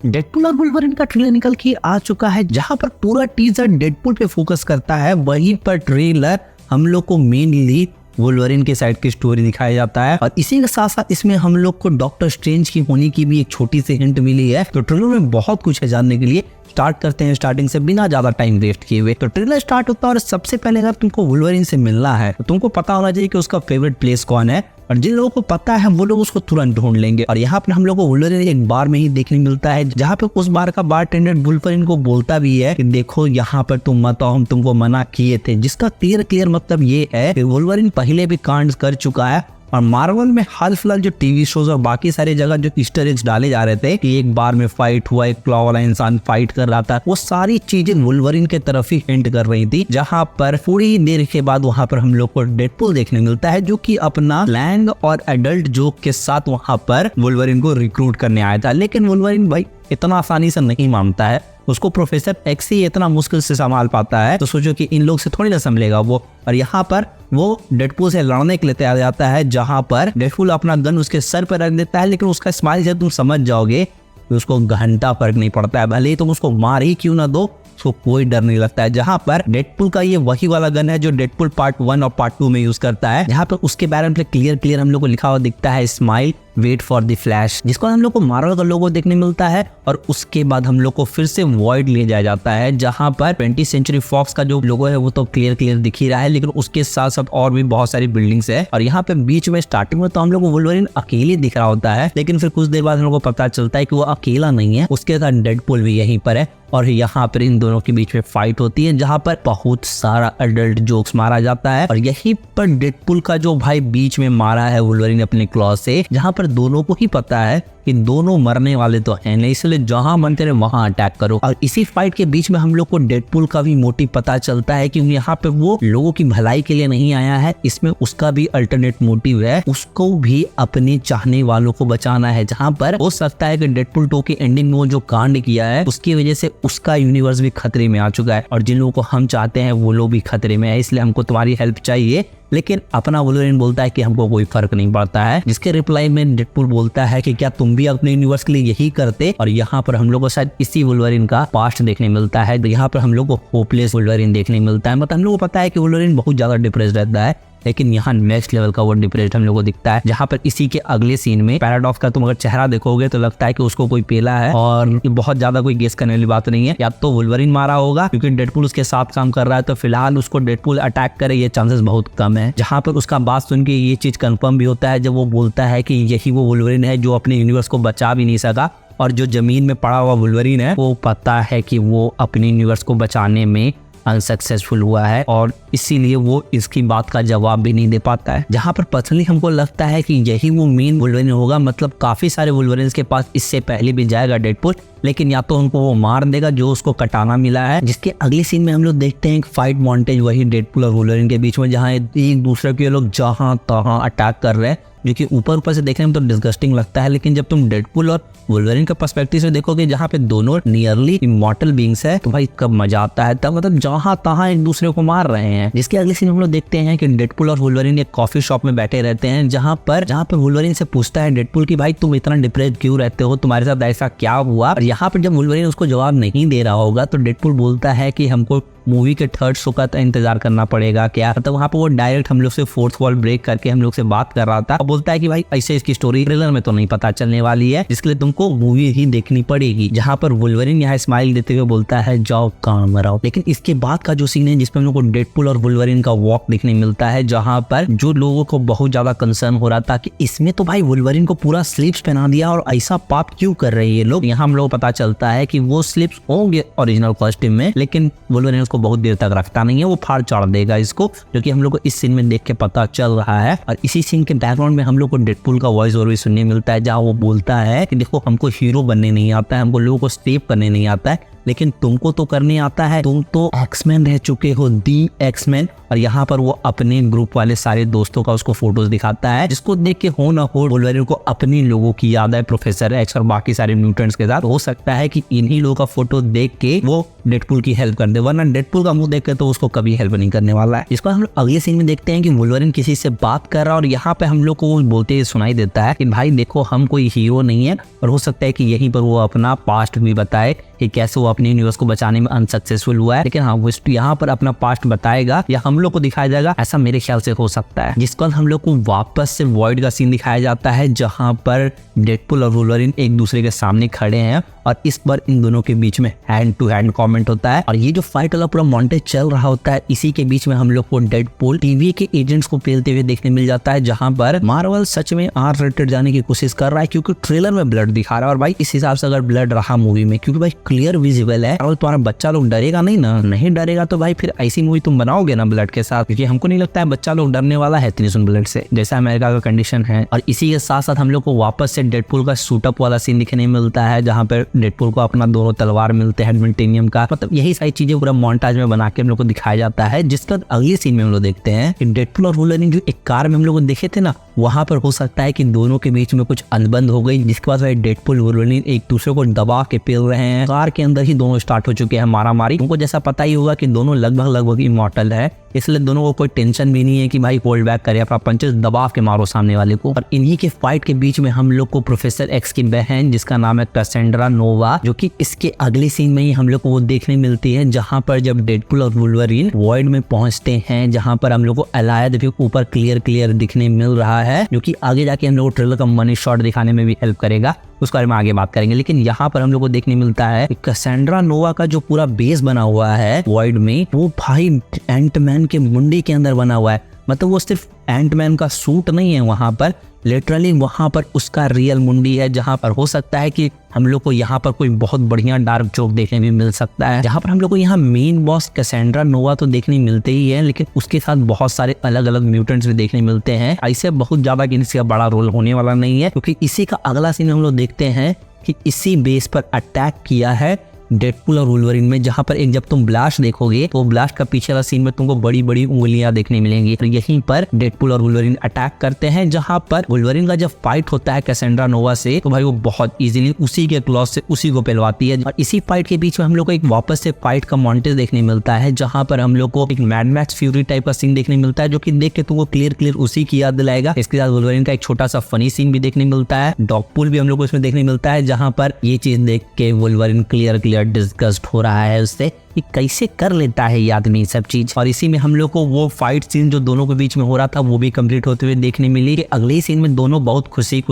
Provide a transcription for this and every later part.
Deadpool और Wolverine का trailer निकल के आ चुका है, जहां पर पूरा टीजर डेडपुल पे फोकस करता है, वहीं पर ट्रेलर हम लोग को मेनली वुल्वरिन के साइड की स्टोरी दिखाया जाता है। और इसी के साथ साथ इसमें हम लोग को डॉक्टर स्ट्रेंज की होने की भी एक छोटी सी हिंट मिली है। तो ट्रेलर में बहुत कुछ है जानने के लिए। स्टार्ट करते हैं स्टार्टिंग से बिना ज्यादा टाइम वेस्ट किए हुए। तो ट्रेलर स्टार्ट होता है और सबसे पहले अगर तुमको वुल्वरिन से मिलना है तो तुमको पता होना चाहिए कि उसका फेवरेट प्लेस कौन है, और जिन लोगों को पता है वो लोग उसको तुरंत ढूंढ लेंगे। और यहाँ पर हम लोग को वुल्वरिन एक बार में ही देखने मिलता है, जहाँ पे उस बार का बारटेंडर वुल्वरिन को बोलता भी है कि देखो यहाँ पर तुम मत आओ, हम तुमको मना किए थे। जिसका क्लियर मतलब ये है कि वुल्वरिन पहले भी कांड कर चुका है। और मार्वल में हाल फिलहाल जो टीवी शोज और बाकी सारी जगह जो ईस्टर एग्स डाले जा रहे थे कि एक बार में फाइट हुआ, एक क्लॉ वाला इंसान फाइट कर रहा था, वो सारी चीजें वुल्वरिन के तरफ ही हिंट कर रही थी। जहां पर थोड़ी देर के बाद वहां पर हम लोग को डेडपुल देखने मिलता है, जो कि अपना स्लैंग और एडल्ट जोक के साथ वहां पर वुल्वरिन को रिक्रूट करने आया था। लेकिन वुल्वरिन भाई इतना आसानी से नहीं मानता है, उसको प्रोफेसर एक्स ही इतना मुश्किल से संभाल पाता है, तो सोचो कि इन लोग से थोड़ी ना संभलेगा वो। और यहाँ पर वो डेडपुल से लड़ने के लिए तैयार जाता है, जहां पर डेडपुल अपना गन उसके सर पर रख देता है। लेकिन उसका स्माइल जब तुम समझ जाओगे तो उसको घंटा फर्क नहीं पड़ता है, भले ही तुम उसको मार ही क्यों ना दो, उसको कोई डर नहीं लगता है। जहां पर डेडपुल का ये वही वाला गन है जो डेडपुल पार्ट 1 और पार्ट 2 में यूज करता है, जहां पर उसके बारे में क्लियर हम लोग को लिखा हुआ दिखता है, smile wait for the flash, जिसको हम लोग को मार्वल का लोगो देखने मिलता है। और उसके बाद हम लोग को फिर से वॉइड ले जाया जाता है, जहां पर 20th सेंचुरी फॉक्स का जो लोगो है वो तो क्लियर दिख ही रहा है, लेकिन उसके साथ साथ और भी बहुत सारी बिल्डिंग्स है। और यहाँ पे बीच में स्टार्टिंग में तो हम लोग को वुल्वरिन अकेले दिख रहा होता है, लेकिन फिर कुछ देर बाद हम लोग को पता चलता है कि वो अकेला नहीं है, उसके साथ डेडपुल भी यहीं पर है। और यहाँ पर इन दोनों के बीच में फाइट होती है, जहां पर बहुत सारा एडल्ट जोक्स मारा जाता है। और यहीं पर डेडपुल का जो भाई बीच में मारा है वुल्वरिन अपने क्लॉ से, जहां पर दोनों को ही पता है कि दोनों मरने वाले तो हैं नहीं, इसलिए जहां मन करे वहां अटैक करो। और इसी फाइट के बीच में हम लोग को डेडपुल का भी मोटिव पता चलता है कि यहाँ पे वो लोगों की भलाई के लिए नहीं आया है, इसमें उसका भी अल्टरनेट मोटिव है, उसको भी अपने चाहने वालों को बचाना है। जहां पर हो सकता है कि डेडपुल 2 की एंडिंग में वो जो कांड किया है उसकी वजह से उसका यूनिवर्स भी खतरे में आ चुका है, और जिन लोगों को हम चाहते हैं वो लोग भी खतरे में है, इसलिए हमको तुम्हारी हेल्प चाहिए। लेकिन अपना वुल्वरिन बोलता है कि हमको कोई फर्क नहीं पड़ता है, जिसके रिप्लाई में डेडपुल बोलता है कि क्या तुम भी अपने यूनिवर्स के लिए यही करते। और यहाँ पर हम लोग को शायद इसी वुल्वरिन का पास्ट देखने मिलता है। तो यहाँ पर हम लोग को होपलेस वुल्वरिन देखने मिलता है। मतलब हम लोग को पता है कि वुल्वरिन बहुत ज्यादा डिप्रेस्ड रहता है, लेकिन यहाँ नेक्स्ट लेवल का वो डिप्रेस्ड हम लोग को दिखता है। जहाँ पर इसी के अगले सीन में पैराडॉक्स का तुम अगर चेहरा देखोगे तो लगता है कि उसको कोई पेला है, और बहुत ज्यादा कोई गेस करने वाली बात नहीं है, या तो वुल्वरिन मारा होगा क्योंकि डेडपुल उसके साथ काम कर रहा है, तो फिलहाल उसको डेडपुल अटैक करे ये चांसेस बहुत कम है। जहाँ पर उसका बात सुन के ये चीज कंफर्म भी होता है जब वो बोलता है कि यही वो वुल्वरिन है जो अपने यूनिवर्स को बचा भी नहीं सका, और जो जमीन में पड़ा हुआ वुल्वरिन है वो पता है कि वो अपने यूनिवर्स को बचाने में अनसक्सेसफुल हुआ है, और इसीलिए वो इसकी बात का जवाब भी नहीं दे पाता है। जहां पर पर्सनली हमको लगता है कि यही वो मेन वुल्वरिन होगा। मतलब काफी सारे वुल्वरिन्स के पास इससे पहले भी जाएगा डेडपुल, लेकिन या तो उनको वो मार देगा जो उसको कटाना मिला है। जिसके अगले सीन में हम लोग देखते हैं एक फाइट मॉन्टेज वही डेडपुल और वुल्वरिन के बीच में, जहाँ एक दूसरे के लोग जहां तहां अटैक कर रहे हैं, जो कि ऊपर से देखने में तो डिस्गस्टिंग लगता है। लेकिन जब तुम डेडपुल और वुल्वरिन के पर्सपेक्टिव से देखोगे, जहाँ पे दोनों नियरली इमॉर्टल बीइंग्स है, तो भाई कब मजा आता है तब। मतलब जहां तहां एक दूसरे को मार रहे हैं। जिसके अगले सीन हम लोग देखते हैं कि डेडपुल और वुल्वरिन एक कॉफी शॉप में बैठे रहते हैं, जहां पे वुल्वरिन से पूछता है डेडपुल कि भाई तुम इतना डिप्रेस्ड क्यों रहते हो, तुम्हारे साथ ऐसा क्या हुआ। और यहाँ पर जब वुल्वरिन उसको जवाब नहीं दे रहा होगा तो डेडपुल बोलता है कि हमको मूवी के 3rd शो का इंतजार करना पड़ेगा क्या। मतलब वहाँ पे वो डायरेक्ट हम लोग से 4th वॉल ब्रेक करके हम लोग से बात कर रहा था, और बोलता है कि भाई ऐसे इसकी स्टोरी ट्रेलर में तो नहीं पता चलने वाली है, जिसके लिए तुमको मूवी ही देखनी पड़ेगी। जहाँ पर वुल्वरिन यहाँ स्माइल देते हुए बोलता है जाओ काम मराओ। लेकिन इसके बाद का जो सीन है जिसपे हम लोग को डेडपुल और वुल्वरिन का वॉक देखने मिलता है, जहाँ पर जो लोगों को बहुत ज्यादा कंसर्न हो रहा था कि इसमें तो भाई वुल्वरिन को पूरा स्लीव्स पहना दिया और ऐसा पाप क्यों कर रहे हैं ये लोग। यहाँ हम लोग पता चलता है कि वो स्लीव्स होंगे ओरिजिनल कॉस्ट्यूम में, लेकिन वुल्वरिन उसको बहुत देर तक रखता नहीं है, वो फाड़ चढ़ देगा इसको, जो कि हम लोग को इस सीन में देख के पता चल रहा है। और इसी सीन के बैकग्राउंड में हम लोग को डेडपुल का वॉइस ओवर भी सुनने मिलता है, जहाँ वो बोलता है कि देखो हमको हीरो बनने नहीं आता है, हमको लोगों को सेव करने नहीं आता है, लेकिन तुमको तो करने आता है, तुम तो एक्समैन रह चुके हो, दी एक्समैन। और यहाँ पर वो अपने ग्रुप वाले सारे दोस्तों का उसको फोटोज दिखाता है, जिसको देख के हो ना हो वुल्वरीन को अपने लोगों की याद है, प्रोफेसर एक्स और बाकी सारे म्यूटेंट्स के साथ। हो सकता है कि इन्हीं लोगों का फोटो देख के वो डेडपूल की हेल्प कर दे, वरना डेडपूल का मुंह देख के तो उसको कभी हेल्प नहीं करने वाला है। इसको हम लोग अगले सीन में देखते हैं कि वुल्वरीन किसी से बात कर रहा है और यहाँ पे हम लोग को वो बोलते हुए सुनाई देता है कि भाई देखो हम कोई हीरो नहीं है, और हो सकता है कि यहीं पर वो अपना पास्ट भी बताए कि कैसे वो अपने यूनिवर्स को बचाने में अनसक्सेसफुल हुआ है। लेकिन हाँ, वो यहाँ पर अपना पास्ट बताएगा या हम लोग को दिखाया जाएगा, ऐसा मेरे ख्याल से हो सकता है। जिसके बाद हम लोग को वापस से वॉइड का सीन दिखाया जाता है, जहाँ पर डेडपूल और वुल्वरीन एक दूसरे के सामने खड़े हैं और इस बार इन दोनों के बीच में हैंड टू हैंड कमेंट होता है। और ये जो फाइट वाला पूरा मॉन्टेज चल रहा होता है, इसी के बीच में हम लोग को डेडपूल टीवी के एजेंट्स को पेलते हुए देखने मिल जाता है, जहां पर मार्वल सच में आर रेटेड जाने की कोशिश कर रहा है, क्योंकि ट्रेलर में ब्लड दिखा रहा है। और भाई इस हिसाब से अगर ब्लड रहा मूवी में, क्योंकि भाई क्लियर विजिबल है, और तुम्हारा बच्चा लोग डरेगा नहीं ना, नहीं डरेगा तो भाई फिर ऐसी मूवी तुम बनाओगे ना ब्लड के साथ, क्योंकि हमको नहीं लगता है बच्चा लोग डरने वाला है इतनी सुन ब्लड से, जैसा अमेरिका का कंडीशन है। और इसी के साथ साथ हम लोग को वापस से डेडपूल का शूटअप वाला सीन दिखने मिलता है, जहाँ पर डेडपूल को अपना दोनों तलवार मिलते हैं एडमेंटेनियम का। मतलब यही सारी चीजें पूरा मोन्टाज में बना के हम लोग को दिखाया जाता है। जिसका अगले सीन में हम लोग देखते हैं कि डेडपूल और वुल्वरीन जो एक कार में हम लोग देखे थे ना, वहां पर हो सकता है कि दोनों के बीच में कुछ अनबन हो गई, जिसके बाद डेडपूल वुल्वरीन एक दूसरे को दबा के पेल रहे हैं। कार के अंदर ही दोनों स्टार्ट हो चुके हैं मारामारी। तुमको जैसा पता ही होगा कि दोनों लगभग इमॉर्टल है, इसलिए दोनों को कोई टेंशन भी नहीं है कि भाई होल्ड बैक करे, अपना पंचेस दबा के मारो सामने वाले को। और इन्हीं के फाइट के बीच में हम लोग को प्रोफेसर एक्स की बहन, जिसका नाम है कैसेंड्रा नोवा, जो कि इसके अगले सीन में ही हम लोग को वो देखने मिलती है, जहां पर जब डेडपूल और वुल्वरीन वॉइड में पहुंचते हैं, जहां पर हम लोग को एलायद भी ऊपर क्लियर दिखने मिल रहा है, जो कि आगे जाके हम लोग को ट्रेलर का मनी शॉट दिखाने में भी हेल्प करेगा, उसके बारे में आगे बात करेंगे। लेकिन यहाँ पर हम लोग को देखने मिलता है कि कैसेंड्रा नोवा का जो पूरा बेस बना हुआ है वॉइड में, वो भाई एंटमैन के मुंडी के अंदर बना हुआ है। मतलब वो सिर्फ एंटमैन का सूट नहीं है, वहां पर लिटरली वहां पर उसका रियल मुंडी है, जहां पर हो सकता है कि हम लोग को यहाँ पर कोई बहुत बढ़िया डार्क जोक देखने भी मिल सकता है, जहां पर हम लोग को यहाँ मेन बॉस कैसेंड्रा नोवा तो देखने मिलते ही है, लेकिन उसके साथ बहुत सारे अलग अलग म्यूटेंट्स भी देखने मिलते हैं। ऐसे बहुत ज्यादा कि इसका बड़ा रोल होने वाला नहीं है, क्योंकि इसी का अगला सीन हम लोग देखते हैं कि इसी बेस पर अटैक किया है डेडपूल और वुल्वरीन में, जहां पर एक जब तुम ब्लास्ट देखोगे तो ब्लास्ट का पीछे वाला सीन में तुमको बड़ी बड़ी उंगलियां देखने मिलेंगी। तो यहीं पर डेडपूल और वुल्वरीन अटैक करते हैं, जहां पर वुल्वरीन का जब फाइट होता है कैसेंड्रा नोवा से, तो भाई वो बहुत इजीली उसी के क्लॉज से उसी को पेलवाती है। और इसी फाइट के बीच में हम लोग को एक वापस से फाइट का मॉन्टेज देखने मिलता है, जहां पर हम लोग को एक मैड मैक्स फ्यूरी टाइप का सीन देखने मिलता है, जो कि देख के तुमको क्लियर उसी की याद दिलाएगा। इसके साथ वुल्वरीन का एक छोटा सा फनी सीन भी देखने मिलता है, डॉगपूल भी हम लोग को इसमें देखने मिलता है, जहां पर ये चीज देख के वुल्वरीन क्लियर डिस्कस्ड हो रहा है उससे कि कैसे कर लेता है ये आदमी सब चीज। और इसी में हम लोग को वो फाइट सीन जो दोनों के बीच में हो रहा था वो भी कंप्लीट होते हुए देखने मिली। कि अगले सीन में दोनों बहुत खुशी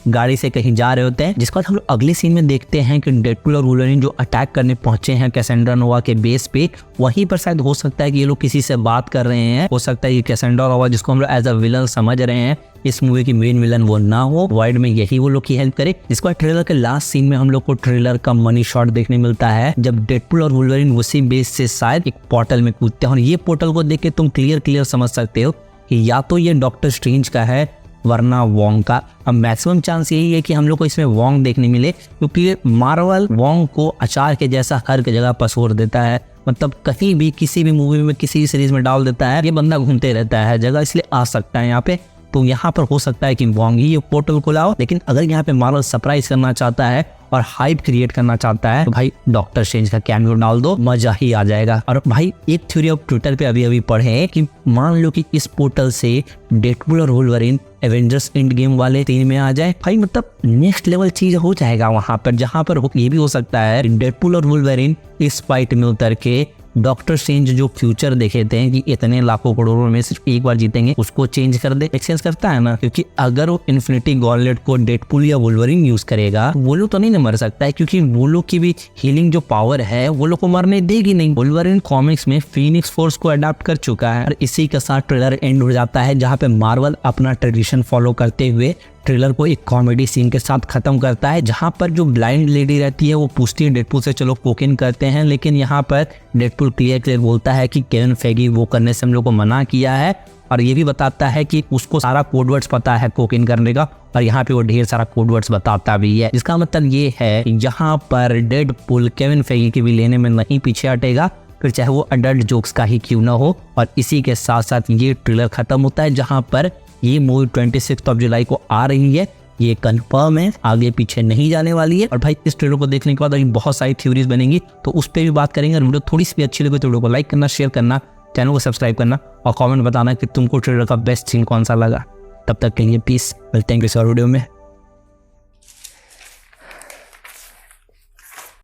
गाड़ी से कहीं जा रहे होते हैं, जिसके बाद हम लोग अगले सीन में देखते हैं कि डेडपूल और वुल्वरीन जो अटैक करने पहुंचे हैं कैसेंड्रा नोवा के बेस पे, वहीं पर शायद हो सकता है कि ये लोग किसी से बात कर रहे हैं। हो सकता है कि कैसेंड्रा नोवा, जिसको हम लोग एज अ विलन समझ रहे हैं, इस मूवी की मेन विलन वो ना हो, वॉइड में यही वो लोग की हेल्प करे। जिसके बाद ट्रेलर के लास्ट सीन में हम लोग को ट्रेलर का मनी शॉट देखने मिलता है, जब डेडपूल और वुल्वरीन उसी बेस से शायद एक पोर्टल में कूदते हैं। और ये पोर्टल को देख के तुम क्लियर समझ सकते हो कि या तो ये डॉक्टर स्ट्रेंज का है, वरना वोंग का। अब मैक्सिमम चांस यही है कि हम लोग को इसमें वोंग देखने मिले, क्योंकि मार्वल वोंग को अचार के जैसा हर जगह पसोर देता है। मतलब कहीं भी किसी भी मूवी में किसी भी सीरीज में डाल देता है, ये बंदा घूमते रहता है जगह, इसलिए आ सकता है यहाँ पे। तो यहाँ पर हो सकता है कि वोंग ही ये पोर्टल को लाओ। लेकिन अगर यहाँ पे मार्वल सरप्राइज करना चाहता है और हाइप क्रिएट करना चाहता है, तो भाई डॉक्टर स्ट्रेंज का कैमियो डाल दो, मजा ही आ जाएगा। और भाई एक थ्योरी ऑफ ट्विटर पे अभी पढ़े कि मान लो कि इस पोर्टल से डेडपूल और वुल्वरीन एवेंजर्स एंड गेम वाले सीन में आ जाए, भाई मतलब नेक्स्ट लेवल चीज हो जाएगा वहां पर। जहां पर ये भी हो सकता है डेडपूल और वुल्वरीन इस फाइट में उतर के डॉक्टर स्ट्रेंज जो फ्यूचर देखे थे कि इतने लाखों करोड़ों में सिर्फ एक बार जीतेंगे, उसको चेंज कर दे। एक्सचेंज करता है ना, क्योंकि अगर वो इन्फिनिटी गॉन्टलेट को डेडपूल या वुल्वरीन यूज करेगा, वो लोग तो नहीं मर सकता है, क्योंकि वो लोग की भी हीलिंग जो पावर है वो लोग को मरने देगी नहीं। वुल्वरीन कॉमिक्स में फीनिक्स फोर्स को अडॉप्ट कर चुका है। और इसी के साथ ट्रेलर एंड हो जाता है, जहाँ पे मार्वल अपना ट्रेडिशन फॉलो करते हुए ट्रेलर को एक कॉमेडी सीन के साथ खत्म करता है, जहां पर जो ब्लाइंड लेडी रहती है वो पूछती है डेडपूल से चलो कोकेन करते हैं, लेकिन यहाँ पर डेडपूल क्लियर बोलता है कि केविन फेगी वो करने से हम लोग को मना किया है, और ये भी बताता है कि उसको सारा कोडवर्ड्स पता है कोकेन करने का, और यहाँ पे वो ढेर सारा कोडवर्ड्स बताता भी है। जिसका मतलब ये है कि यहाँ पर डेडपुल केविन फेगी की भी लेने में नहीं पीछे हटेगा, फिर चाहे वो अडल्ट जोक्स का ही क्यों ना हो। और इसी के साथ साथ ये ट्रेलर खत्म होता है, जहाँ पर ये मूवी 26 जुलाई को आ रही है, ये कंफर्म है, आगे पीछे नहीं जाने वाली है। और भाई इस ट्रेलर को देखने के बाद अभी बहुत सारी थ्योरीज बनेंगी, तो उस पर भी बात करेंगे। और वीडियो थोड़ी सी भी अच्छी लगे तो वीडियो को लाइक करना, शेयर करना, चैनल को सब्सक्राइब करना और कमेंट बताना कि तुमको ट्रेलर का बेस्ट सीन कौन सा लगा। तब तक के लिए पीस, मिलते हैं किसी और वीडियो में।